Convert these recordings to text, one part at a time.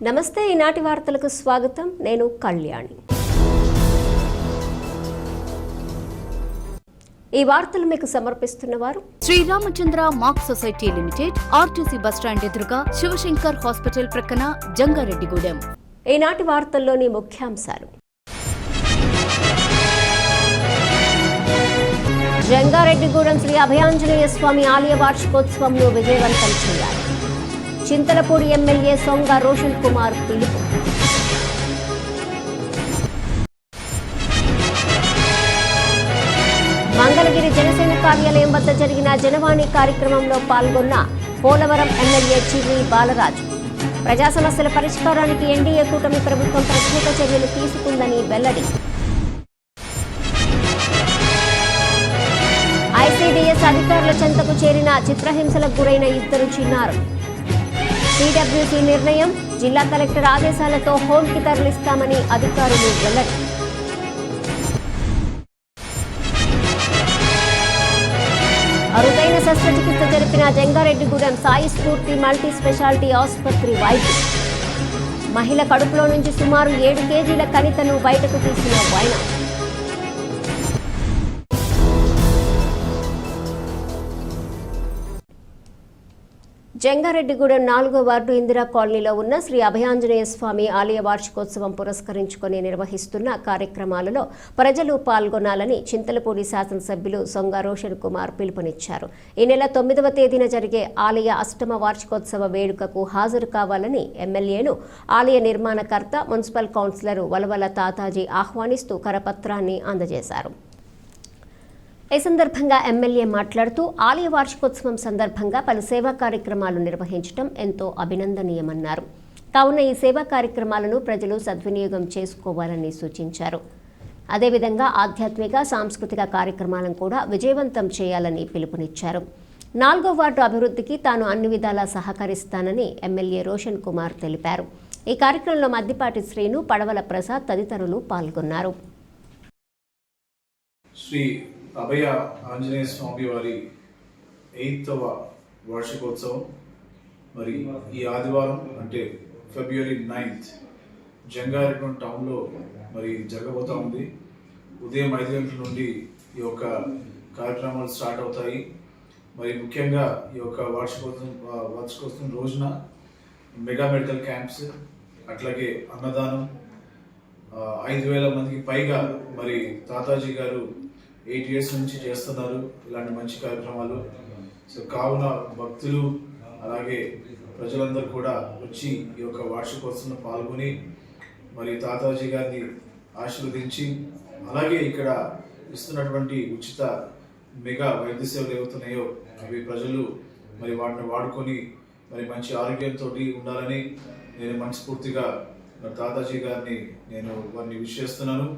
నమస్తే ఈనాటి వార్తలకు స్వాగతం నేను కళ్యాణి ఈ వార్తలు మీకు సమర్పిస్తున్నవారు Sriramachandra mark society limited RTC bus stand ఎదురుగా శివశంకర్ హాస్పిటల్ ప్రక్కన జంగారెడ్డిగూడెం. ఈనాటి వార్తల్లోని ముఖ్యాంశాలు జంగారెడ్డిగూడెం శ్రీ అభయాంజనేయ స్వామి ఆలయ వార్షికోత్సవంను విజయవంతం చేయాలి. చింతలపూడి ఎమ్మెల్యే సొంగ రోషన్ కుమార్ పిలుపు. మంగళగిరి జనసేన కార్యాలయం వద్ద జరిగిన జనవాణి కార్యక్రమంలో పాల్గొన్న పోలవరం ఎమ్మెల్యే చిర్రి బాలరాజు. ప్రజా సమస్యల పరిష్కారానికి ఎన్డీఏ కూటమి ప్రభుత్వం ప్రత్యేక చర్యలు తీసుకుందని వెల్లడి. ఐసీడీఎస్ అధికారుల చెంతకు చేరిన చిత్రహింసలకు గురైన 2 చిన్నారులు. సిడబ్ల్యూసీ నిర్ణయం, జిల్లా కలెక్టర్ ఆదేశాలతో హోంకి తరలిస్తామని అధికారులు వెల్లడి. అరుదైన శస్త్రచికిత్స జరిపిన జంగారెడ్డిగూడెం సాయి స్ఫూర్తి మల్టీ స్పెషాలిటీ ఆసుపత్రి వైద్యులు. మహిళ కడుపులో నుంచి సుమారు 7 కేజీల కణితను బయటకు తీసిన వైనం. జంగారెడ్డిగూడెం 4వ వార్డు ఇందిరా కాలనీలో ఉన్న శ్రీ అభయాంజనేయ స్వామి ఆలయ వార్షికోత్సవం పురస్కరించుకొని నిర్వహిస్తున్న కార్యక్రమాలలో ప్రజలు పాల్గొనాలని చింతలపూడి శాసనసభ్యులు సొంగ రోషన్ కుమార్ పిలుపునిచ్చారు. ఈ నెల 9వ తేదీన జరిగే ఆలయ అష్టమ వార్షికోత్సవ వేడుకకు హాజరు కావాలని ఎమ్మెల్యేను ఆలయ నిర్మాణకర్త మున్సిపల్ కౌన్సిలర్ వలవల తాతాజీ ఆహ్వానిస్తూ కరపత్రాన్ని అందజేశారు. ఈ సందర్భంగా ఎమ్మెల్యే మాట్లాడుతూ ఆలయ వార్షికోత్సవం సందర్భంగా పలు సేవా కార్యక్రమాలు నిర్వహించడం ఎంతో అభినందనీయమన్నారు. కావున ఈ సేవా కార్యక్రమాలను ప్రజలు సద్వినియోగం చేసుకోవాలని సూచించారు. అదేవిధంగా ఆధ్యాత్మిక సాంస్కృతిక కార్యక్రమాలను కూడా విజయవంతం చేయాలని పిలుపునిచ్చారు. 4వ వార్డు అభివృద్ధికి తాను అన్ని విధాలా సహకరిస్తానని ఎమ్మెల్యే రోషన్ కుమార్ తెలిపారు. ఈ కార్యక్రమంలో మద్దిపాటి శ్రీను, పడవల ప్రసాద్ తదితరులు పాల్గొన్నారు. అభయ ఆంజనేయ స్వామి వారి 8వ వార్షికోత్సవం మరి ఈ ఆదివారం అంటే ఫిబ్రవరి 9th జంగారెడ్డిగూడెం టౌన్లో మరి జరగబోతూ ఉంది. ఉదయం 5 గంటల నుండి ఈ యొక్క కార్యక్రమాలు స్టార్ట్ అవుతాయి. మరి ముఖ్యంగా ఈ యొక్క వార్షికోత్సవం రోజున మెగా మెడికల్ క్యాంప్స్, అట్లాగే అన్నదానం, 5,000 మందికి పైగా మరి తాతాజీ గారు 8 years నుంచి చేస్తున్నారు ఇలాంటి మంచి కార్యక్రమాలు. సో కావున భక్తులు అలాగే ప్రజలందరూ కూడా వచ్చి ఈ యొక్క వార్షికోత్సవంలో పాల్గొని మరి తాతాజీ గారిని ఆశీర్వదించి అలాగే ఇక్కడ ఇస్తున్నటువంటి ఉచిత మెగా వైద్య సేవలు ఏవవుతున్నాయో అవి ప్రజలు మరి వాటిని వాడుకొని మరి మంచి ఆరోగ్యంతో ఉండాలని నేను మనస్ఫూర్తిగా తాతాజీ గారిని నేను వారిని విష్ చేస్తున్నాను.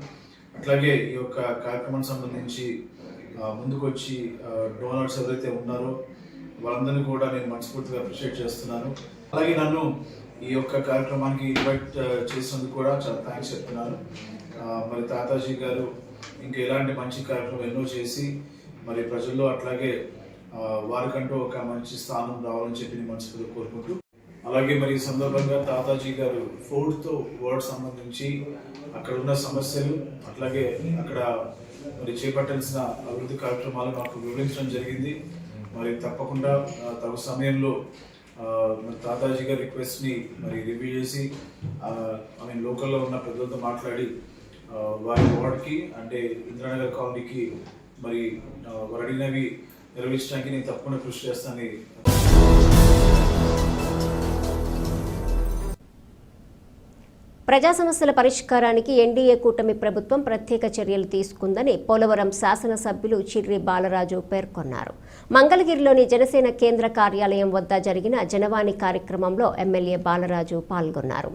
అట్లాగే ఈ యొక్క కార్యక్రమానికి సంబంధించి ముందుకొచ్చి డోనర్స్ ఎవరైతే ఉన్నారో వాళ్ళందరినీ కూడా నేను మనస్ఫూర్తిగా అప్రిషియేట్ చేస్తున్నాను. అలాగే నన్ను ఈ యొక్క కార్యక్రమానికి ఇన్వైట్ చేసినందుకు కూడా చాలా థ్యాంక్స్ చెప్తున్నాను. మరి తాతాజీ గారు ఇంకా ఎలాంటి మంచి కార్యక్రమం ఎన్నో చేసి మరి ప్రజల్లో అట్లాగే వారికంటూ ఒక మంచి స్థానం రావాలని చెప్పి నేను మనస్ఫూర్తిగా కోరుకుంటూ, అలాగే మరి ఈ సందర్భంగా తాతాజీ గారు 4th వార్డ్ సంబంధించి అక్కడ ఉన్న సమస్యలు అట్లాగే అక్కడ మరి చేపట్టాల్సిన అభివృద్ధి కార్యక్రమాలు నాకు వివరించడం జరిగింది. మరి తప్పకుండా తగు సమయంలో మరి తాతాజీ గారి రిక్వెస్ట్ని మరి రివ్యూ చేసి లోకల్లో ఉన్న పెద్దలతో మాట్లాడి వారి వార్డ్కి అంటే ఇంద్రానగర్ కాలనీకి మరి వారు అడిగినవి నెరవేర్చడానికి నేను తప్పకుండా కృషి చేస్తానని. ప్రజా సమస్యల పరిష్కారానికి ఎన్డీఏ కూటమి ప్రభుత్వం ప్రత్యేక చర్యలు తీసుకుందని పోలవరం శాసనసభ్యులు చిర్రి బాలరాజు పేర్కొన్నారు. మంగళగిరిలోని జనసేన కేంద్ర కార్యాలయం వద్ద జరిగిన జనవాణి కార్యక్రమంలో ఎమ్మెల్యే బాలరాజు పాల్గొన్నారు.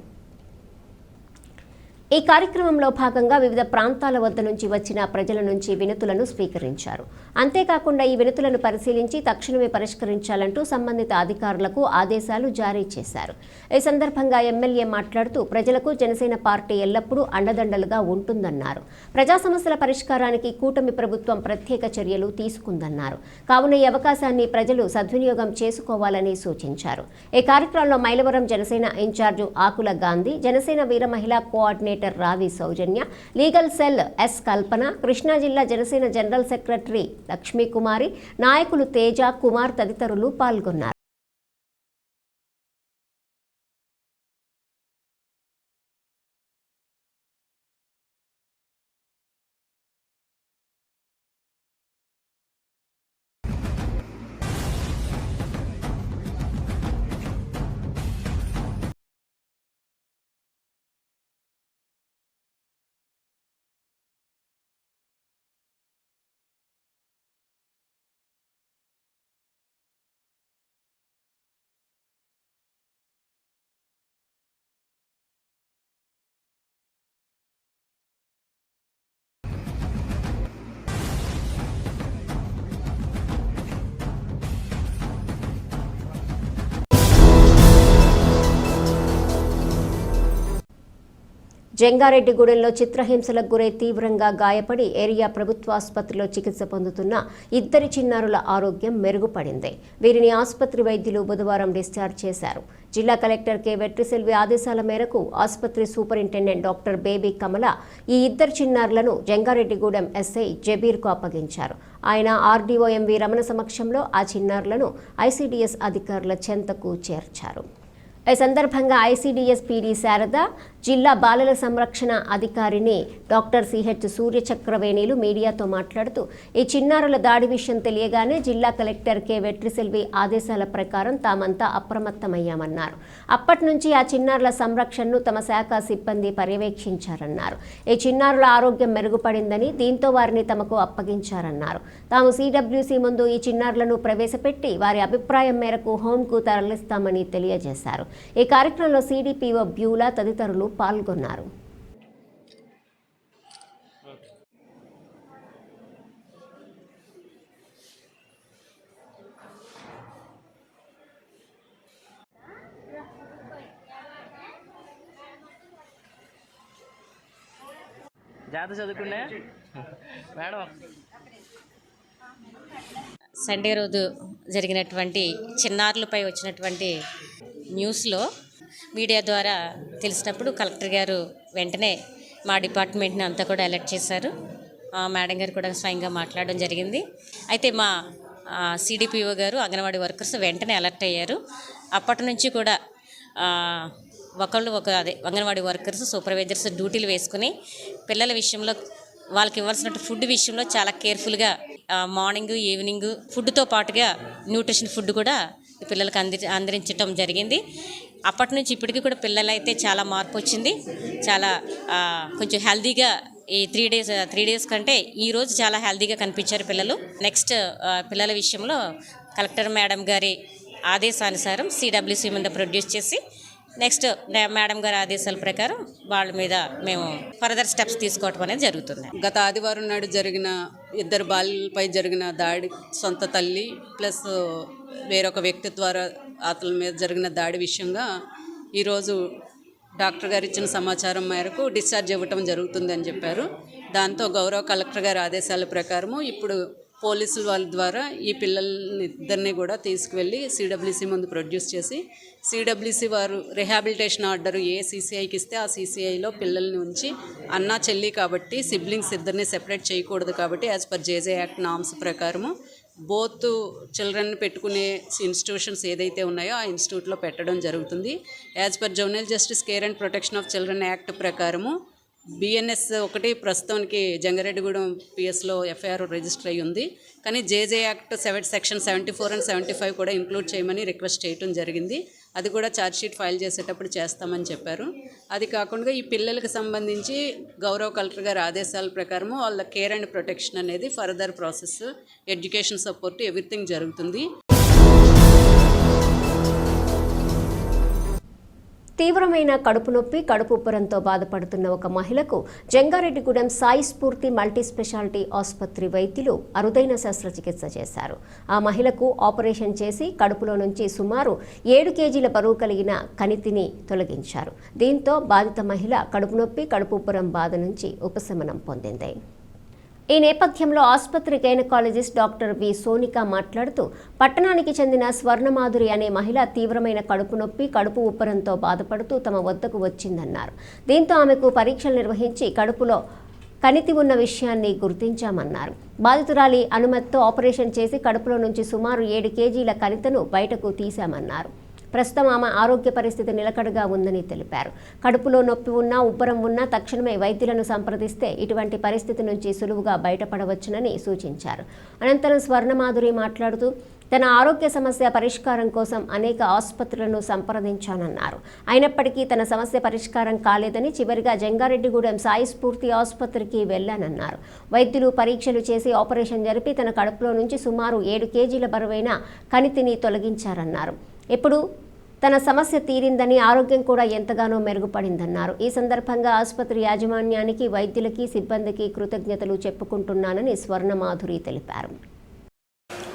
ఈ కార్యక్రమంలో భాగంగా వివిధ ప్రాంతాల వద్ద నుంచి వచ్చిన ప్రజల నుంచి వినతులను స్వీకరించారు. అంతేకాకుండా ఈ వినతులను పరిశీలించి తక్షణమే పరిష్కరించాలంటూ సంబంధిత అధికారులకు ఆదేశాలు జారీ చేశారు. ఈ సందర్భంగా ఎమ్మెల్యే మాట్లాడుతూ ప్రజలకు జనసేన పార్టీ ఎల్లప్పుడూ అండదండలుగా ఉంటుందన్నారు. ప్రజా సమస్యల పరిష్కారానికి కూటమి ప్రభుత్వం ప్రత్యేక చర్యలు తీసుకుందన్నారు. కావున ఈ అవకాశాన్ని ప్రజలు సద్వినియోగం చేసుకోవాలని సూచించారు. ఈ కార్యక్రమంలో మైలవరం జనసేన ఇన్ఛార్జు ఆకుల గాంధీ, జనసేన వీర మహిళా కోఆర్డినేటర్ రావి సౌజన్య, లీగల్ సెల్ ఎస్ కల్పన, కృష్ణా జిల్లా జనసేన జనరల్ సెక్రటరీ లక్ష్మీకుమారి, నాయకులు తేజ, కుమార్ తదితరులు పాల్గొన్నారు. జంగారెడ్డిగూడెంలో చిత్రహింసలకు గురై తీవ్రంగా గాయపడి ఏరియా ప్రభుత్వాసుపత్రిలో చికిత్స పొందుతున్న ఇద్దరి చిన్నారుల ఆరోగ్యం మెరుగుపడింది. వీరిని ఆసుపత్రి వైద్యులు బుధవారం డిశ్చార్జ్ చేశారు. జిల్లా కలెక్టర్ కె వెట్రిసెల్వి ఆదేశాల మేరకు ఆసుపత్రి సూపరింటెండెంట్ డాక్టర్ బేబీ కమల ఈ ఇద్దరు చిన్నారులను జంగారెడ్డిగూడెం ఎస్ఐ జబీర్కు అప్పగించారు. ఆయన ఆర్డీఓ ఎంవి రమణ సమక్షంలో ఆ చిన్నారులను ఐసీడీఎస్ అధికారుల చెంతకు చేర్చారు. ఈ సందర్భంగా ఐసీడీఎస్ పీడీ శారద, జిల్లా బాలల సంరక్షణ అధికారిని డాక్టర్ సిహెచ్ సూర్యచక్రవేణిలు మీడియాతో మాట్లాడుతూ ఈ చిన్నారుల దాడి విషయం తెలియగానే జిల్లా కలెక్టర్ కె వెట్రిసెల్వి ఆదేశాల ప్రకారం తామంతా అప్రమత్తమయ్యామన్నారు. అప్పటి నుంచి ఆ చిన్నారుల సంరక్షణను తమ శాఖ సిబ్బంది పర్యవేక్షించారన్నారు. ఈ చిన్నారుల ఆరోగ్యం మెరుగుపడిందని, దీంతో వారిని తమకు అప్పగించారన్నారు. తాము సిడబ్ల్యూసీ ముందు ఈ చిన్నారులను ప్రవేశపెట్టి వారి అభిప్రాయం మేరకు హోంకు తరలిస్తామని తెలియజేశారు. ఈ కార్యక్రమంలో సిడిపిఓ బ్యూలా తదితరులు పాల్గొన్నారు. జాగ్రత్త చదువుకునే మేడం. సండే రోజు జరిగినటువంటి చిన్నారులపై వచ్చినటువంటి న్యూస్లో మీడియా ద్వారా తెలిసినప్పుడు కలెక్టర్ గారు వెంటనే మా డిపార్ట్మెంట్ని అంతా కూడా అలర్ట్ చేశారు. మేడం గారు కూడా స్వయంగా మాట్లాడడం జరిగింది. అయితే మా సిడిపిఓ గారు, అంగన్వాడీ వర్కర్స్ వెంటనే అలర్ట్ అయ్యారు. అప్పటి నుంచి కూడా అంగన్వాడీ వర్కర్స్, సూపర్వైజర్స్ డ్యూటీలు వేసుకుని పిల్లల విషయంలో వాళ్ళకి ఇవ్వాల్సిన ఫుడ్ విషయంలో చాలా కేర్ఫుల్గా మార్నింగ్, ఈవినింగ్ ఫుడ్తో పాటుగా న్యూట్రిషన్ ఫుడ్ కూడా పిల్లలకు అందించడం జరిగింది. అప్పటి నుంచి ఇప్పటికీ కూడా పిల్లలైతే చాలా మార్పు వచ్చింది. చాలా కొంచెం హెల్తీగా ఈ 3 డేస్ కంటే ఈరోజు చాలా హెల్తీగా కనిపించారు పిల్లలు. నెక్స్ట్ పిల్లల విషయంలో కలెక్టర్ మేడం గారి ఆదేశానుసారం సిడబ్ల్యూసీ మీద ప్రొడ్యూస్ చేసి నెక్స్ట్ మేడం గారి ఆదేశాల ప్రకారం వాళ్ళ మీద మేము ఫర్దర్ స్టెప్స్ తీసుకోవటం అనేది జరుగుతుంది. గత ఆదివారం నాడు జరిగిన ఇద్దరు బాలికలపై జరిగిన దాడి, సొంత తల్లి ప్లస్ వేరొక వ్యక్తి ద్వారా అతని మీద జరిగిన దాడి విషయంగా ఈరోజు డాక్టర్ గారు ఇచ్చిన సమాచారం మేరకు డిశ్చార్జ్ ఇవ్వటం జరుగుతుందని చెప్పారు. దాంతో గౌరవ కలెక్టర్ గారి ఆదేశాల ప్రకారము ఇప్పుడు పోలీసుల వాళ్ళ ద్వారా ఈ పిల్లల్ని ఇద్దరిని కూడా తీసుకువెళ్ళి సిడబ్ల్యూసీ ముందు ప్రొడ్యూస్ చేసి సిడబ్ల్యూసీ వారు రిహాబిలిటేషన్ ఆర్డర్ ఏ సీసీఐకి ఇస్తే ఆ సీసీఐలో పిల్లల్ని ఉంచి, అన్నా చెల్లి కాబట్టి సిబ్లింగ్స్ ఇద్దరిని సెపరేట్ చేయకూడదు కాబట్టి యాజ్ పర్ జేజే యాక్ట్ నామ్స్ ప్రకారము బోత్ చిల్డ్రన్ పెట్టుకునే ఇన్స్టిట్యూషన్స్ ఏదైతే ఉన్నాయో ఆ ఇన్స్టిట్యూట్లో పెట్టడం జరుగుతుంది. As per juvenile justice care and protection of children act ప్రకారము బిఎన్ఎస్ ఒకటి ప్రస్తుతానికి జంగారెడ్డిగూడెం పిఎస్లో ఎఫ్ఐఆర్ రిజిస్టర్ అయ్యి ఉంది. కానీ జేజే యాక్ట్ సెక్షన్ 74 and 75 కూడా ఇంక్లూడ్ చేయమని రిక్వెస్ట్ చేయడం జరిగింది. అది కూడా ఛార్జ్షీట్ ఫైల్ చేసేటప్పుడు చేస్తామని చెప్పారు. అది కాకుండా ఈ పిల్లలకు సంబంధించి గౌరవ కలెక్టర్ గారి ఆదేశాల ప్రకారము వాళ్ళ కేర్ అండ్ ప్రొటెక్షన్ అనేది further process, education support everything జరుగుతుంది. తీవ్రమైన కడుపు నొప్పి, కడుపు ఉబ్బరంతో బాధపడుతున్న ఒక మహిళకు జంగారెడ్డిగూడెం సాయి స్ఫూర్తి మల్టీ స్పెషాలిటీ ఆసుపత్రి వైద్యులు అరుదైన శస్త్రచికిత్స చేశారు. ఆ మహిళకు ఆపరేషన్ చేసి కడుపులో నుంచి సుమారు 7 కేజీల బరువు కలిగిన కణితిని తొలగించారు. దీంతో బాధిత మహిళ కడుపు నొప్పి, కడుపు ఉబ్బరం బాధ నుంచి ఉపశమనం పొందింది. ఈ నేపథ్యంలో ఆసుపత్రి గైనకాలజిస్ట్ డాక్టర్ వి సోనిక మాట్లాడుతూ, పట్టణానికి చెందిన స్వర్ణమాధురి అనే మహిళ తీవ్రమైన కడుపు నొప్పి, కడుపు ఉబ్బరంతో బాధపడుతూ తమ వద్దకు వచ్చిందన్నారు. దీంతో ఆమెకు పరీక్షలు నిర్వహించి కడుపులో కణితి ఉన్న విషయాన్ని గుర్తించామన్నారు. బాధితురాలి అనుమతితో ఆపరేషన్ చేసి కడుపులో నుంచి సుమారు 7 కేజీల కణితను బయటకు తీశామన్నారు. ప్రస్తుతం ఆమె ఆరోగ్య పరిస్థితి నిలకడగా ఉందని తెలిపారు. కడుపులో నొప్పి ఉన్నా, ఉబ్బరం ఉన్నా తక్షణమే వైద్యులను సంప్రదిస్తే ఇటువంటి పరిస్థితి నుంచి సులువుగా బయటపడవచ్చునని సూచించారు. అనంతరం స్వర్ణమాధురి మాట్లాడుతూ, తన ఆరోగ్య సమస్య పరిష్కారం కోసం అనేక ఆసుపత్రులను సంప్రదించానన్నారు. అయినప్పటికీ తన సమస్య పరిష్కారం కాలేదని చివరిగా జంగారెడ్డిగూడెం సాయి స్ఫూర్తి ఆసుపత్రికి వెళ్లానన్నారు. వైద్యులు పరీక్షలు చేసి ఆపరేషన్ జరిపి తన కడుపులో నుంచి సుమారు 7 కేజీల బరువైన కణితిని తొలగించారన్నారు. ఇప్పుడు తన సమస్య తీరిందని, ఆరోగ్యం కూడా ఎంతగానో మెరుగుపడిందన్నారు. ఈ సందర్భంగా ఆసుపత్రి యాజమాన్యానికి, వైద్యులకి, సిబ్బందికి కృతజ్ఞతలు చెప్పుకుంటున్నానని స్వర్ణమాధురి తెలిపారు.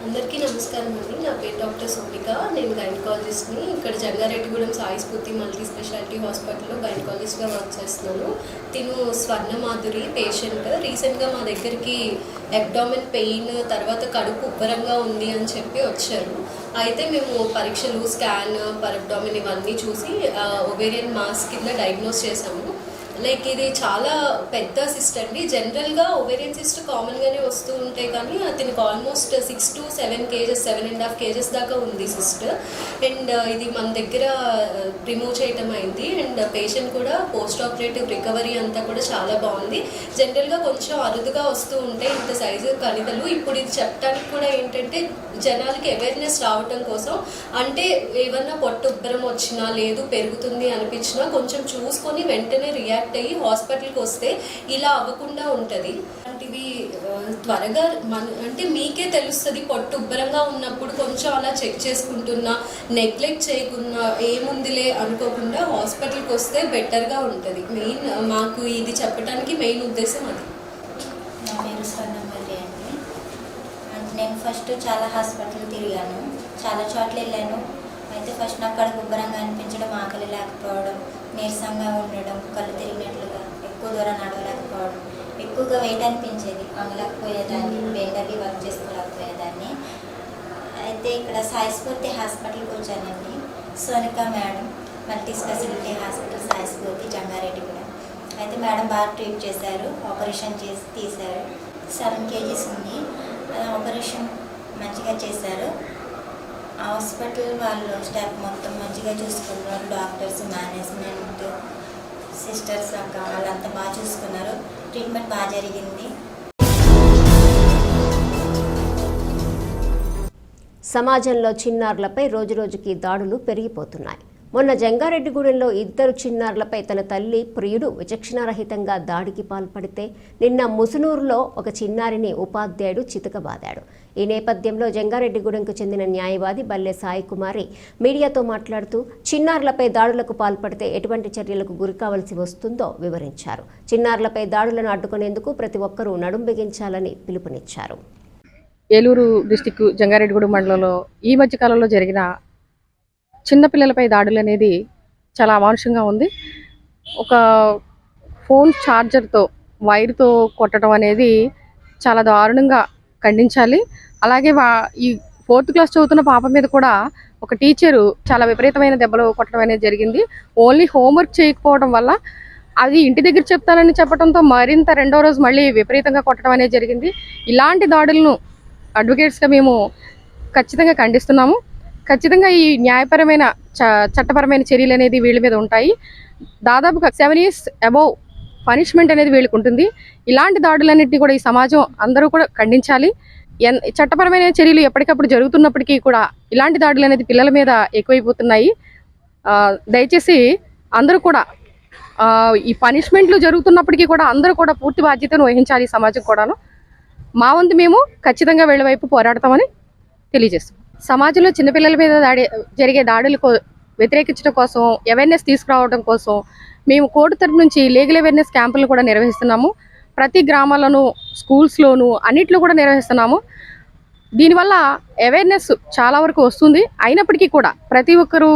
అందరికీ నమస్కారం అండి. నా పేరు డాక్టర్ సోనిక. నేను గైనకాలజిస్ట్ని. ఇక్కడ జంగారెడ్డిగూడెం సాయి స్ఫూర్తి మల్టీ స్పెషాలిటీ హాస్పిటల్లో గైనకాలజిస్ట్గా వర్క్ చేస్తున్నాను. తిను స్వర్ణమాధురి పేషెంట్. రీసెంట్గా మా దగ్గరికి అబ్డామిన్ పెయిన్, తర్వాత కడుపు ఉబ్బరంగా ఉంది అని చెప్పి వచ్చారు. అయితే మేము పరీక్షలు, స్కాన్, పరబ్డామిన్ ఇవన్నీ చూసి ఒవేరియన్ మాస్ కింద డయాగ్నోస్ చేసాము. లైక్ ఇది చాలా పెద్ద సిస్ట్ అండి. జనరల్గా ఒవేరియన్ సిస్ట్ కామన్గానే వస్తూ ఉంటాయి, కానీ అతనికి ఆల్మోస్ట్ 6 to 7 కేజెస్, 7.5 కేజెస్ దాకా ఉంది సిస్ట్. అండ్ ఇది మన దగ్గర రిమూవ్ చేయటం అయింది. అండ్ పేషెంట్ కూడా పోస్ట్ ఆపరేటివ్ రికవరీ అంతా కూడా చాలా బాగుంది. జనరల్గా కొంచెం అరుదుగా వస్తూ ఉంటాయి ఇంత సైజు కణితలు. ఇప్పుడు ఇది చెప్పడానికి కూడా ఏంటంటే జనాలకి అవేర్నెస్ రావటం కోసం, అంటే ఏమన్నా పొట్టు ఉబ్బరం వచ్చినా, లేదు పెరుగుతుంది అనిపించినా కొంచెం చూసుకొని వెంటనే రియాక్ట్ అయ్యి హాస్పిటల్కి వస్తే ఇలా అవ్వకుండా ఉంటుంది. అలాంటివి త్వరగా అంటే మీకే తెలుస్తుంది. పొట్టు ఉబ్బరంగా ఉన్నప్పుడు కొంచెం అలా చెక్ చేసుకుంటున్నా, నెగ్లెక్ట్ చేయకుండా, ఏముందిలే అనుకోకుండా హాస్పిటల్కి వస్తే బెటర్గా ఉంటుంది. మెయిన్ మాకు ఇది చెప్పడానికి మెయిన్ ఉద్దేశం అది. నా పేరు స్వర్ణమాధురి అండి. నేను ఫస్ట్ చాలా హాస్పిటల్ తిరిగాను, చాలా చోట్ల వెళ్ళాను. అయితే ఫస్ట్ నాకు కడుపు ఉబ్బరంగా అనిపించడం, ఆకలి లేకపోవడం, నీరసంగా ఉండడం, కళ్ళు తిరిగినట్లుగా, ఎక్కువ దూరం నడవలేకపోవడం, ఎక్కువగా వెయిట్ అనిపించేది, వంగలేకపోయేదాన్ని, బెండర్కి వర్క్ చేసుకోలేకపోయేదాన్ని. అయితే ఇక్కడ సాయి స్ఫూర్తి హాస్పిటల్కి వచ్చానండి. Sonika madam, multi speciality hospital Sai స్ఫూర్తి జంగారెడ్డిగూడెం. అయితే మేడం బాగా ట్రీట్ చేశారు, ఆపరేషన్ చేసి తీశారు. 7 కేజీస్ ఉంది. ఆపరేషన్ మంచిగా చేశారు. హాస్పిటల్ వాళ్ళు స్టాఫ్ మొత్తం మంచిగా చూసుకున్నారు. డాక్టర్స్, మేనేజ్మెంట్, సిస్టర్స్ అక్క వాళ్ళంతా బాగా చూసుకున్నారు. ట్రీట్మెంట్ బాగా జరిగింది. సమాజంలో చిన్నారులపై రోజురోజుకి దాడులు పెరిగిపోతున్నాయి. మొన్న జంగారెడ్డిగూడెంలో 2 చిన్నారులపై తన తల్లి ప్రియుడు విచక్షణారహితంగా దాడికి పాల్పడితే, నిన్న ముసునూరులో ఒక చిన్నారిని ఉపాధ్యాయుడు చితకబాదాడు. ఈ నేపథ్యంలో జంగారెడ్డిగూడెంకు చెందిన న్యాయవాది బల్లె సాయి కుమారి మీడియాతో మాట్లాడుతూ, చిన్నారులపై దాడులకు పాల్పడితే ఎటువంటి చర్యలకు గురికావలసి వస్తుందో వివరించారు. చిన్నారులపై దాడులను అడ్డుకునేందుకు ప్రతి ఒక్కరూ నడుం బిగించాలని పిలుపునిచ్చారు. ఏలూరు డిస్టిక్ జంగారెడ్డిగూడెం మండలంలో ఈ మధ్య కాలంలో జరిగిన చిన్నపిల్లలపై దాడులు అనేది చాలా అమానుషంగా ఉంది. ఒక ఫోన్ ఛార్జర్తో, వైర్తో కొట్టడం అనేది చాలా దారుణంగా ఖండించాలి. అలాగే ఈ 4th క్లాస్ చదువుతున్న పాప మీద కూడా ఒక టీచరు చాలా విపరీతమైన దెబ్బలు కొట్టడం అనేది జరిగింది. ఓన్లీ హోంవర్క్ చేయకపోవడం వల్ల అది ఇంటి దగ్గర చెప్తానని చెప్పడంతో మరింత 2వ రోజు మళ్ళీ విపరీతంగా కొట్టడం అనేది జరిగింది. ఇలాంటి దాడులను అడ్వకేట్స్గా మేము ఖచ్చితంగా ఖండిస్తున్నాము. ఖచ్చితంగా ఈ న్యాయపరమైన చట్టపరమైన చర్యలు అనేది వీళ్ళ మీద ఉంటాయి. దాదాపుగా 7 years అబౌవ్ పనిష్మెంట్ అనేది వీళ్ళకి ఉంటుంది. ఇలాంటి దాడులన్నింటినీ కూడా ఈ సమాజం అందరూ కూడా ఖండించాలి. చట్టపరమైన చర్యలు ఎప్పటికప్పుడు జరుగుతున్నప్పటికీ కూడా ఇలాంటి దాడులు అనేది పిల్లల మీద ఎక్కువైపోతున్నాయి. దయచేసి అందరూ కూడా ఈ పనిష్మెంట్లు జరుగుతున్నప్పటికీ కూడా అందరూ కూడా పూర్తి బాధ్యతను వహించాలి. ఈ సమాజం కూడాను మా వంతు మేము ఖచ్చితంగా వీళ్ళ వైపు పోరాడతామని తెలియజేస్తాం. సమాజంలో చిన్నపిల్లల మీద జరిగే దాడులకు వ్యతిరేకించడం కోసం, అవేర్నెస్ తీసుకురావడం కోసం మేము కోర్టు తరపు నుంచి లీగల్ అవేర్నెస్ క్యాంపులను కూడా నిర్వహిస్తున్నాము. ప్రతి గ్రామాలను, స్కూల్స్లోను అన్నిట్లో కూడా నిర్వహిస్తున్నాము. దీనివల్ల అవేర్నెస్ చాలా వరకు వస్తుంది. అయినప్పటికీ కూడా ప్రతి ఒక్కరూ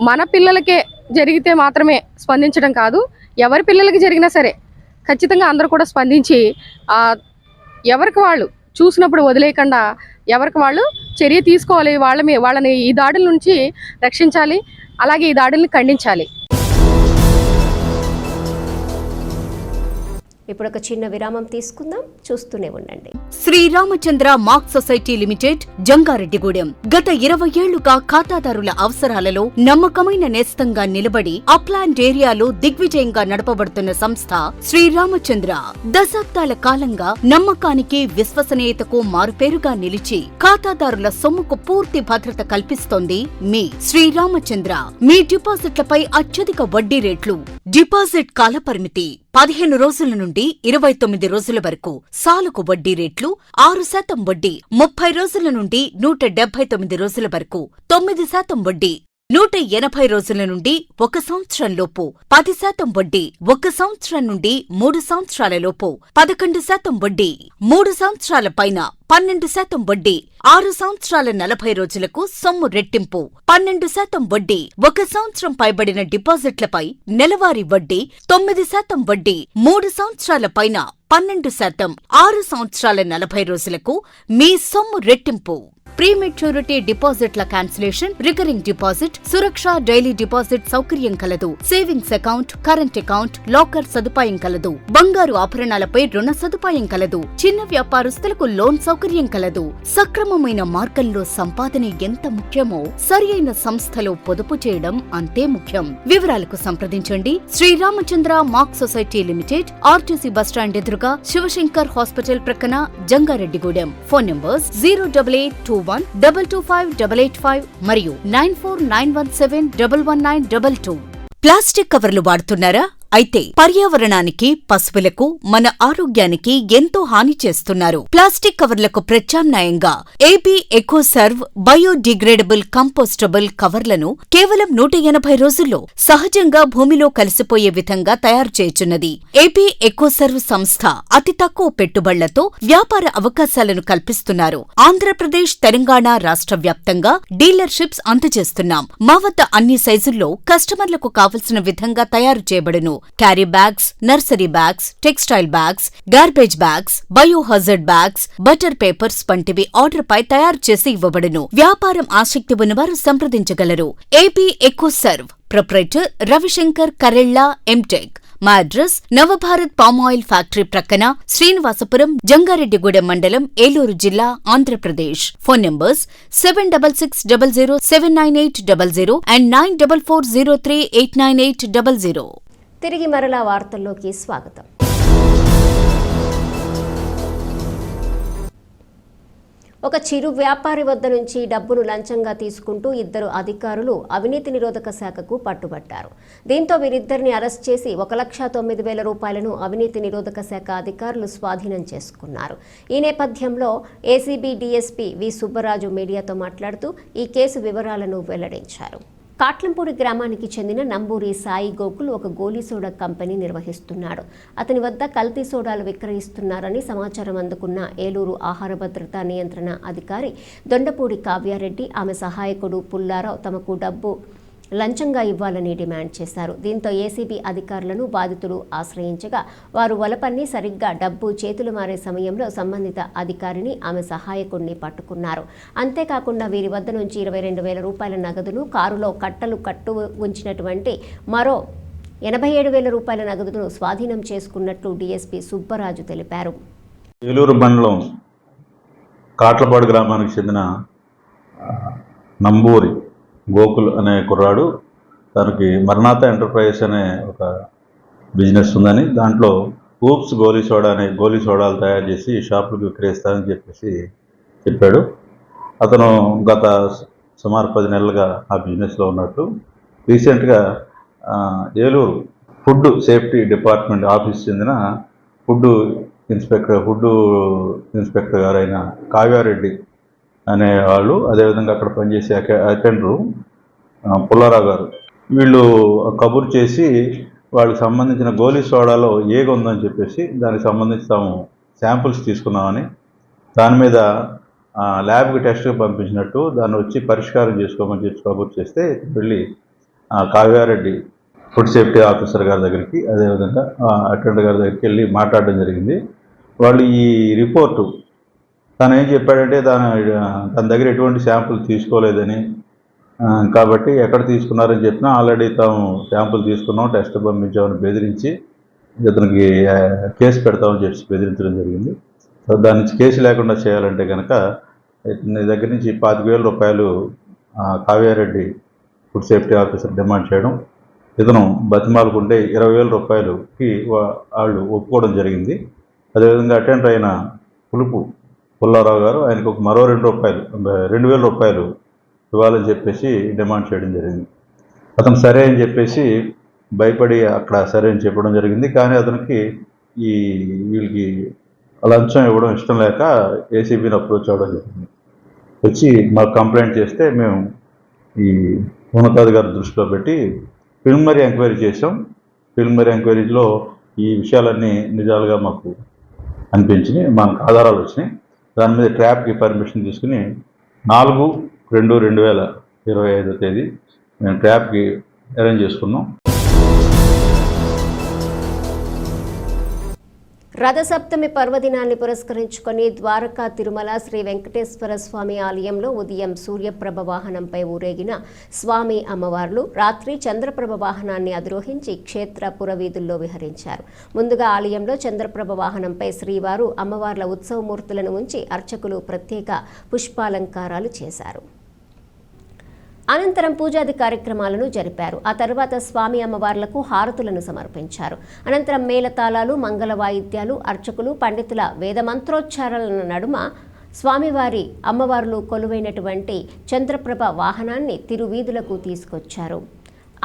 మన పిల్లలకే జరిగితే మాత్రమే స్పందించడం కాదు, ఎవరి పిల్లలకి జరిగినా సరే ఖచ్చితంగా అందరూ కూడా స్పందించి ఎవరికి వాళ్ళు చూసినప్పుడు వదిలేయకుండా ఎవరికి వాళ్ళు చర్య తీసుకోవాలి. వాళ్ళని ఈ దాడుల నుంచి రక్షించాలి, అలాగే ఈ దాడుల్ని ఖండించాలి. ఇప్పుడు ఒక చిన్న విరామం తీసుకుందాం, చూస్తూనే ఉండండి. Sriramachandra mark society limited, Jangareddygudem. గత 20 ఏళ్లుగా ఖాతాదారుల అవసరాలలో నమ్మకమైన నేస్తంగా నిలబడి అప్లాండ్ ఏరియాలో దిగ్విజయంగా నడపబడుతున్న సంస్థ శ్రీరామచంద్ర. దశాబ్దాల కాలంగా నమ్మకానికి, విశ్వసనీయతకు మారుపేరుగా నిలిచి ఖాతాదారుల సొమ్ముకు పూర్తి భద్రత కల్పిస్తోంది మీ శ్రీరామచంద్ర. మీ డిపాజిట్లపై అత్యధిక వడ్డీ రేట్లు, డిపాజిట్ కాలపరిమితి 15 రోజుల నుండి 29 రోజుల వరకు, సాలుకు వడ్డీ రేట్లు 6% వడ్డీ, 30 రోజుల నుండి 179 రోజుల వరకు 9% వడ్డీ, 180 రోజుల నుండి 1 సంవత్సరం లోపు 10% వడ్డీ, 1 సంవత్సరం నుండి 3 సంవత్సరాల లోపు 11% వడ్డీ, 3 సంవత్సరాల పైన 12% వడ్డీ, 6 సంవత్సరాల 40 రోజులకు సొమ్ము రెట్టింపు 12% వడ్డీ, 1 సంవత్సరం పైబడిన డిపాజిట్లపై నెలవారీ వడ్డీ 9% వడ్డీ, 3 సంవత్సరాల పైన 12%, 6 సంవత్సరాల 40 రోజులకు మీ సొమ్ము రెట్టింపు. ప్రీమెచ్యూరిటీ డిపాజిట్ల క్యాన్సిలేషన్, రికరింగ్ డిపాజిట్, సురక్ష డైలీ డిపాజిట్ సౌకర్యం కలదు. Savings account, current account, locker సదుపాయం కలదు. బంగారు ఆభరణాలపై రుణ సదుపాయం కలదు. చిన్న వ్యాపారస్తులకు లోన్ సౌకర్యం కలదు. సక్రమమైన మార్గంలో సంపాదన ఎంత ముఖ్యమో సరియైన సంస్థలో పొదుపు చేయడం అంతే ముఖ్యం. వివరాలకు సంప్రదించండి. Sriramachandra mark society limited, RTC bus stand ఎదురుగా, శివశంకర్ హాస్పిటల్ ప్రక్కన, జంగారెడ్డిగూడెం. ఫోన్ నంబర్స్ 08821225885 మరియు 9491711922. ప్లాస్టిక్ కవర్లు వాడుతున్నారా? అయితే పర్యావరణానికి, పశువులకు, మన ఆరోగ్యానికి ఎంతో హాని చేస్తున్నారు. ప్లాస్టిక్ కవర్లకు ప్రత్యామ్నాయంగా ఏపీ ఎకోసర్వ్ బయోడిగ్రేడబుల్ కంపోస్టబుల్ కవర్లను కేవలం 180 రోజుల్లో సహజంగా భూమిలో కలిసిపోయే విధంగా తయారు చేయుచున్నది. ఏపీ ఎకోసర్వ్ సంస్థ అతి తక్కువ పెట్టుబడులతో వ్యాపార అవకాశాలను కల్పిస్తున్నారు. ఆంధ్రప్రదేశ్, తెలంగాణ రాష్ట్ర వ్యాప్తంగా డీలర్షిప్స్ అందజేస్తున్నాం. మా వద్ద అన్ని సైజుల్లో కస్టమర్లకు కావలసిన విధంగా తయారు చేయబడును. Carry bags, nursery bags, textile bags, garbage bags, biohazard bags, butter papers వంటివి ఆర్డర్ పై తయారు చేసి ఇవ్వబడును. వ్యాపారం ఆసక్తి ఉన్నవారు సంప్రదించగలరు. AP Ecoserv, proprietor Ravishankar Karella, MTech. మా అడ్రస్ నవభారత్ పామాయిల్ ఫ్యాక్టరీ ప్రక్కన, శ్రీనివాసపురం, జంగారెడ్డిగూడెం మండలం, ఏలూరు జిల్లా, ఆంధ్రప్రదేశ్. Phone numbers 7660079800 and 9440389800. తిరిగి మరలా వార్తల్లోకి స్వాగతం. ఒక చిరు వ్యాపారి వద్ద నుంచి డబ్బును లంచంగా తీసుకుంటూ 2 అధికారులు అవినీతి నిరోధక శాఖకు పట్టుబట్టారు. దీంతో వీరిద్దరిని అరెస్ట్ చేసి 1,09,000 రూపాయలను అవినీతి నిరోధక శాఖ అధికారులు స్వాధీనం చేసుకున్నారు. ఈ నేపథ్యంలో ఏసీబీ డీఎస్పీ వి సుబ్బరాజు మీడియాతో మాట్లాడుతూ ఈ కేసు వివరాలను వెల్లడించారు. కాట్లంపూడి గ్రామానికి చెందిన నంబూరి సాయి గోకుల్ ఒక గోలీ సోడా కంపెనీ నిర్వహిస్తున్నాడు. అతని వద్ద కల్తీ సోడాలు విక్రయిస్తున్నారని సమాచారం అందుకున్న ఏలూరు ఆహార భద్రతా నియంత్రణ అధికారి దొండపూడి కావ్యారెడ్డి, ఆమె సహాయకుడు పుల్లారావు తమకు డబ్బు లంచంగా ఇవ్వాలని డిమాండ్ చేశారు. దీంతో ఏసీబీ అధికారులను బాధితులు ఆశ్రయించగా వారు వలపన్ని సరిగ్గా డబ్బు చేతులు మారే సమయంలో సంబంధిత అధికారిని, ఆమె సహాయకుడిని పట్టుకున్నారు. అంతేకాకుండా వీరి వద్ద నుంచి 22,000 రూపాయల నగదును, కారులో కట్టు ఉంచినటువంటి మరో 87,000 రూపాయల నగదును స్వాధీనం చేసుకున్నట్లు డీఎస్పీ సుబ్బరాజు తెలిపారు. ఏలూరు మండలం కాట్లపాడు గ్రామానికి చెందిన నంబూరి గోకుల్ అనే కుర్రాడు, తనకి మరణాత ఎంటర్ప్రైజెస్ అనే ఒక బిజినెస్ ఉందని, దాంట్లో ఊప్స్ గోలీ సోడా అనే గోలీ సోడాలు తయారు చేసి షాపులకు విక్రయిస్తానని చెప్పాడు. అతను గత సుమారు 10 నెలలుగా ఆ బిజినెస్లో ఉన్నట్టు రీసెంట్గా Eluru food safety department office చెందిన ఫుడ్ ఇన్స్పెక్టర్ గారైన కావ్యారెడ్డి అనేవాళ్ళు, అదేవిధంగా అక్కడ పనిచేసే అటెండరు పుల్లారావు గారు, వీళ్ళు కబురు చేసి వాళ్ళకి సంబంధించిన గోలీ సోడాలో ఏగ ఉందని చెప్పేసి దానికి సంబంధించి తాము శాంపుల్స్ తీసుకున్నామని, దాని మీద ల్యాబ్కి టెస్ట్కి పంపించినట్టు దాన్ని వచ్చి పరిష్కారం చేసుకోమని చెప్పి కబురు చేస్తే వెళ్ళి కావ్యారెడ్డి ఫుడ్ సేఫ్టీ ఆఫీసర్ గారి దగ్గరికి, అదేవిధంగా అటెండర్ గారి దగ్గరికి వెళ్ళి మాట్లాడడం జరిగింది. వాళ్ళు ఈ రిపోర్టు తను ఏం చెప్పాడంటే తన దగ్గర ఎటువంటి శాంపుల్ తీసుకోలేదని, కాబట్టి ఎక్కడ తీసుకున్నారని చెప్పినా ఆల్రెడీ తాము శాంపుల్ తీసుకున్నాం, టెస్ట్ పంపించామని బెదిరించి ఇతనికి కేసు పెడతామని చెప్పి బెదిరించడం జరిగింది. సో దాని నుంచి కేసు లేకుండా చేయాలంటే కనుక ఇతని దగ్గర నుంచి 25,000 రూపాయలు Kavya Reddy food safety officer demand చేయడం, ఇతను బతిమాలుకుంటే 20,000 రూపాయలుకి వాళ్ళు ఒప్పుకోవడం జరిగింది. అదేవిధంగా అటెండర్ అయిన పుల్లారావు గారు ఆయనకు మరో 2,000 రూపాయలు ఇవ్వాలని చెప్పేసి డిమాండ్ చేయడం జరిగింది. అతను సరే అని చెప్పేసి భయపడి అక్కడ సరే అని చెప్పడం జరిగింది. కానీ అతనికి వీళ్ళకి లంచం ఇవ్వడం ఇష్టం లేక ఏసీబీని అప్రోచ్ అవ్వడం జరిగింది. వచ్చి మాకు కంప్లైంట్ చేస్తే మేము ఈ ఉన్నతాధికారి దృష్టిలో పెట్టి ప్రిలిమినరీ ఎంక్వైరీ చేసాం. ప్రిలిమినరీ ఎంక్వైరీలో ఈ విషయాలన్నీ నిజాలుగా మాకు అనిపించినాయి, మనకు ఆధారాలు వచ్చినాయి. దాని మీద ట్రాప్కి పర్మిషన్ తీసుకుని 4/2/2025 తేదీ మేము ట్రాప్కి అరేంజ్ చేసుకున్నాం. రథసప్తమి పర్వదినాన్ని పురస్కరించుకొని ద్వారకా తిరుమల శ్రీ వెంకటేశ్వర స్వామి ఆలయంలో ఉదయం సూర్యప్రభ వాహనంపై ఊరేగిన స్వామి అమ్మవార్లు రాత్రి చంద్రప్రభ వాహనాన్ని అధిరోహించి క్షేత్ర పురవీధుల్లో విహరించారు. ముందుగా ఆలయంలో చంద్రప్రభ వాహనంపై శ్రీవారు అమ్మవార్ల ఉత్సవమూర్తులను ఉంచి అర్చకులు ప్రత్యేక పుష్పాలంకారాలు చేశారు. అనంతరం పూజాది కార్యక్రమాలను జరిపారు. ఆ తర్వాత స్వామి అమ్మవార్లకు హారతులను సమర్పించారు. అనంతరం మేళతాళాలు, మంగళ వాయిద్యాలు, అర్చకులు, పండితుల వేదమంత్రోచ్చారాల నడుమ స్వామివారి అమ్మవార్లు కొలువైనటువంటి చంద్రప్రభ వాహనాన్ని తిరువీధులకు తీసుకొచ్చారు.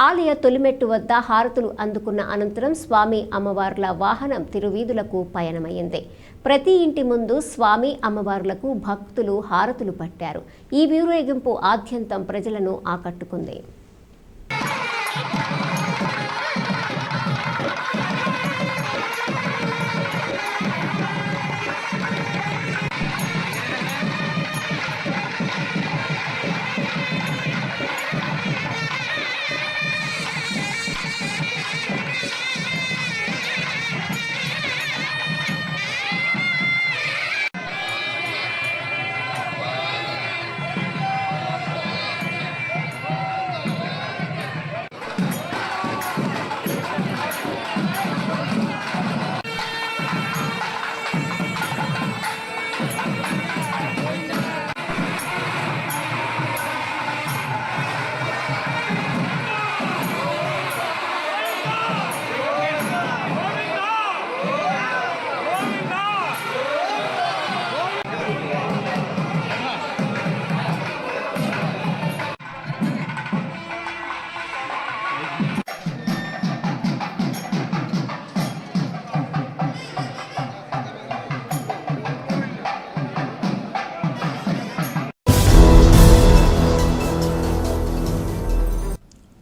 ఆలయ తొలిమెట్టు వద్ద హారతులు అందుకున్న అనంతరం స్వామి అమ్మవార్ల వాహనం తిరువీధులకు పయనమైంది. ప్రతి ఇంటి ముందు స్వామి అమ్మవార్లకు భక్తులు హారతులు పట్టారు. ఈ ఊరేగింపు ఆద్యంతం ప్రజలను ఆకట్టుకుంది.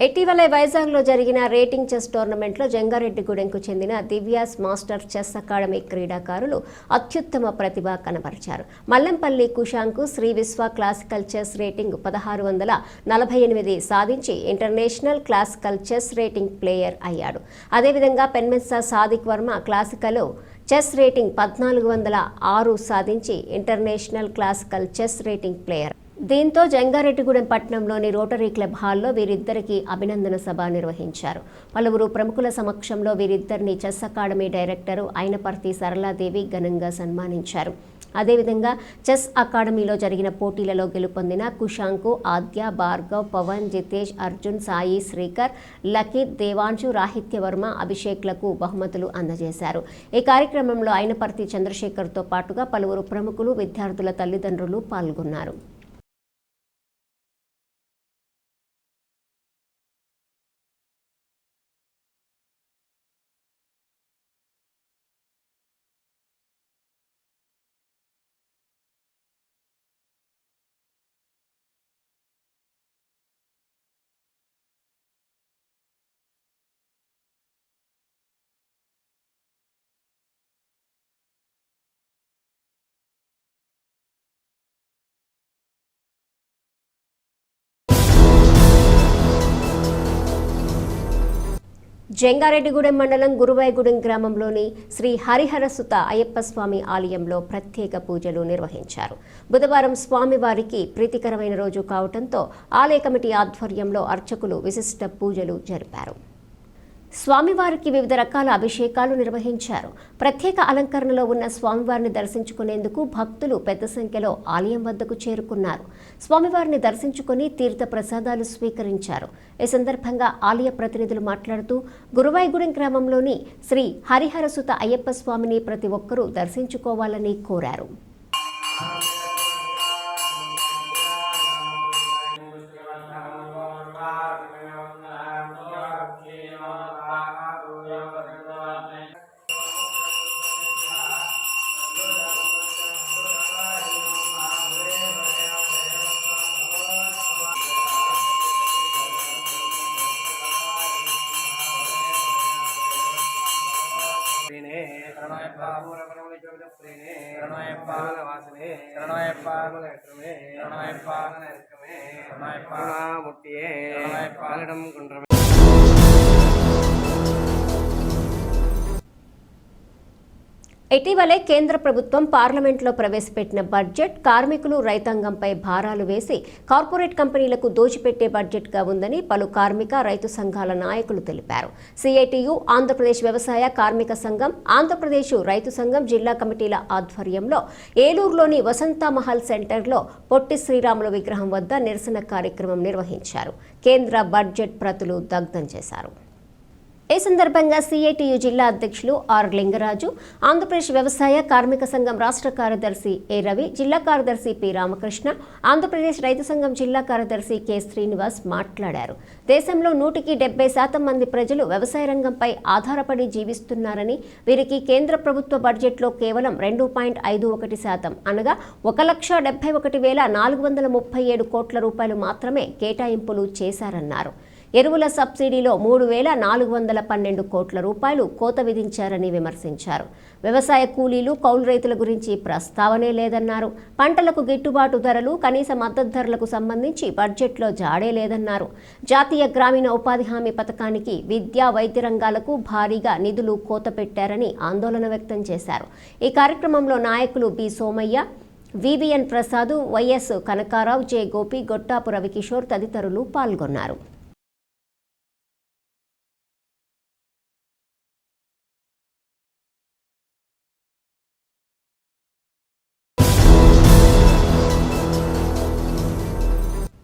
ఇటీవలే వైజాగ్లో జరిగిన రేటింగ్ చెస్ టోర్నమెంట్లో జంగారెడ్డిగూడెంకు చెందిన దివ్యాస్ మాస్టర్ చెస్ అకాడమీ క్రీడాకారులు అత్యుత్తమ ప్రతిభ కనబరిచారు. మల్లంపల్లి కుషాంకు శ్రీ విశ్వ క్లాసికల్ చెస్ రేటింగ్ 1648 సాధించి international classical chess rating player అయ్యాడు. అదేవిధంగా పెన్మెన్సా Sadiq Varma classical chess rating 1406 సాధించి international classical chess rating player. దీంతో జంగారెడ్డిగూడెం పట్టణంలోని రోటరీ క్లబ్ హాల్లో వీరిద్దరికి అభినందన సభ నిర్వహించారు. పలువురు ప్రముఖుల సమక్షంలో వీరిద్దరిని chess academy director Ainaparthi Saraladevi ఘనంగా సన్మానించారు. అదేవిధంగా చెస్ అకాడమీలో జరిగిన పోటీలలో గెలుపొందిన కుషాంకు, ఆద్య, భార్గవ్, పవన్, జితేష్, అర్జున్, సాయి, శ్రీకర్, లకిత్, దేవాంశు, రాహిత్యవర్మ, అభిషేక్లకు బహుమతులు అందజేశారు. ఈ కార్యక్రమంలో అయినపర్తి చంద్రశేఖర్తో పాటుగా పలువురు ప్రముఖులు, విద్యార్థుల తల్లిదండ్రులు పాల్గొన్నారు. జంగారెడ్డిగూడెం మండలం గురువాయిగూడెం గ్రామంలోని శ్రీ హరిహరసుత అయ్యప్ప స్వామి ఆలయంలో ప్రత్యేక పూజలు నిర్వహించారు. బుధవారం స్వామివారికి ప్రీతికరమైన రోజు కావడంతో ఆలయ కమిటీ ఆధ్వర్యంలో అర్చకులు విశిష్ట పూజలు జరిపారు. స్వామివారికి వివిధ రకాల అభిషేకాలు నిర్వహించారు. ప్రత్యేక అలంకరణలో ఉన్న స్వామివారిని దర్శించుకునేందుకు భక్తులు పెద్ద సంఖ్యలో ఆలయం వద్దకు చేరుకున్నారు. స్వామివారిని దర్శించుకుని తీర్థ ప్రసాదాలు స్వీకరించారు. ఈ సందర్భంగా ఆలయ ప్రతినిధులు మాట్లాడుతూ గురువాయిగూడెం గ్రామంలోని శ్రీ హరిహరసుత అయ్యప్ప స్వామిని ప్రతి ఒక్కరూ దర్శించుకోవాలని కోరారు. ఇటీవలే కేంద్ర ప్రభుత్వం పార్లమెంట్లో ప్రవేశపెట్టిన బడ్జెట్ కార్మికులు రైతాంగంపై భారాలు వేసి కార్పొరేట్ కంపెనీలకు దోచిపెట్టే బడ్జెట్గా ఉందని పలు కార్మిక రైతు సంఘాల నాయకులు తెలిపారు. సిఐటియు, ఆంధ్రప్రదేశ్ వ్యవసాయ కార్మిక సంఘం, ఆంధ్రప్రదేశ్ రైతు సంఘం జిల్లా కమిటీల ఆధ్వర్యంలో ఏలూరులోని వసంతమహల్ సెంటర్లో పొట్టి శ్రీరాములు విగ్రహం వద్ద నిరసన కార్యక్రమం నిర్వహించారు. కేంద్ర బడ్జెట్ ప్రతులు దగ్ధం చేశారు. ఈ సందర్భంగా సిఐటియు జిల్లా అధ్యక్షులు ఆర్ లింగరాజు, ఆంధ్రప్రదేశ్ వ్యవసాయ కార్మిక సంఘం రాష్ట్ర కార్యదర్శి ఏ రవి, జిల్లా కార్యదర్శి పి రామకృష్ణ, ఆంధ్రప్రదేశ్ రైతు సంఘం జిల్లా కార్యదర్శి కె శ్రీనివాస్ మాట్లాడారు. దేశంలో 170% మంది ప్రజలు వ్యవసాయ రంగంపై ఆధారపడి జీవిస్తున్నారని, వీరికి కేంద్ర ప్రభుత్వ బడ్జెట్లో కేవలం 2.51% అనగా 1,71,437 కోట్ల రూపాయలు మాత్రమే కేటాయింపులు చేశారన్నారు. ఎరువుల సబ్సిడీలో 3,412 కోట్ల రూపాయలు కోత విధించారని విమర్శించారు. వ్యవసాయ కూలీలు, కౌలు రైతుల గురించి ప్రస్తావనే లేదన్నారు. పంటలకు గిట్టుబాటు ధరలు, కనీస మద్దతు ధరలకు సంబంధించి బడ్జెట్లో జాడే లేదన్నారు. జాతీయ గ్రామీణ ఉపాధి హామీ పథకానికి, విద్యా, వైద్య రంగాలకు భారీగా నిధులు కోత పెట్టారని ఆందోళన వ్యక్తం చేశారు. ఈ కార్యక్రమంలో నాయకులు B Somaiah, VBN Prasad, YS Kanakarao, J Gopi, Gottapu Ravikishore తదితరులు పాల్గొన్నారు.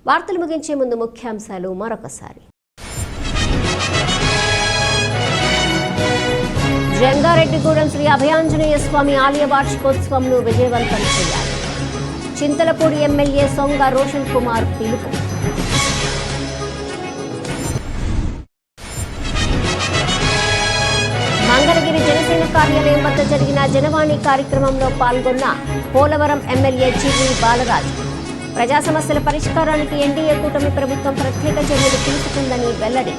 వార్తలు ముగించే ముందు ముఖ్యాంశాలు మరొకసారి. జంగారెడ్డిగూడెం శ్రీ అభయాంజనేయ స్వామి ఆలయ వార్షికోత్సవంను విజయవంతం చేయాలి. చింతలపూడి ఎమ్మెల్యే సొంగ రోషన్ కుమార్ పిలుపు. మంగళగిరి జనసేన కార్యాలయం వద్ద జరిగిన జనవాణి కార్యక్రమంలో పాల్గొన్న పోలవరం ఎమ్మెల్యే చివి బాలరాజు. ప్రజా సమస్యల పరిష్కారానికి ఎన్డీఏ కూటమి ప్రభుత్వం ప్రత్యేక చర్యలు తీసుకుందని వెల్లడి.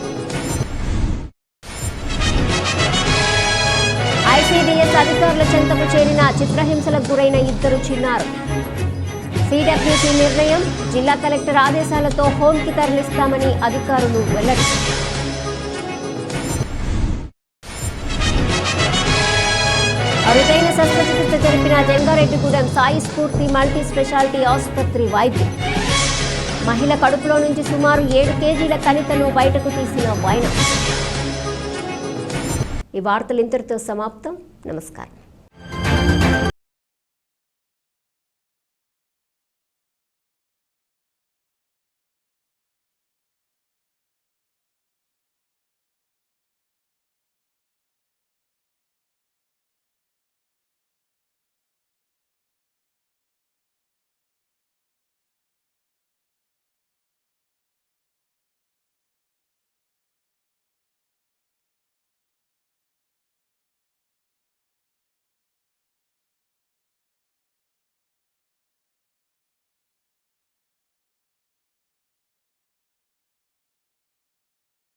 ఐసీడీఎస్ అధికారుల చెంతకు చేరిన చిత్రహింసలకు గురైన 2 చిన్నారులు. సిడబ్ల్యూసీ నిర్ణయం, జిల్లా కలెక్టర్ ఆదేశాలతో హోంకి తరలిస్తామని అధికారులు వెల్లడి. అరుదైన శస్త్రచికిత్స జరిపిన జంగారెడ్డిగూడెం సాయి స్ఫూర్తి మల్టీ స్పెషాలిటీ ఆసుపత్రి వైద్యం. మహిళ కడుపులో నుంచి సుమారు 7 కేజీల కణికను బయటకు తీసిన వైనం. ఈ వార్తలు ఇంతటితో సమాప్తం. నమస్కారం.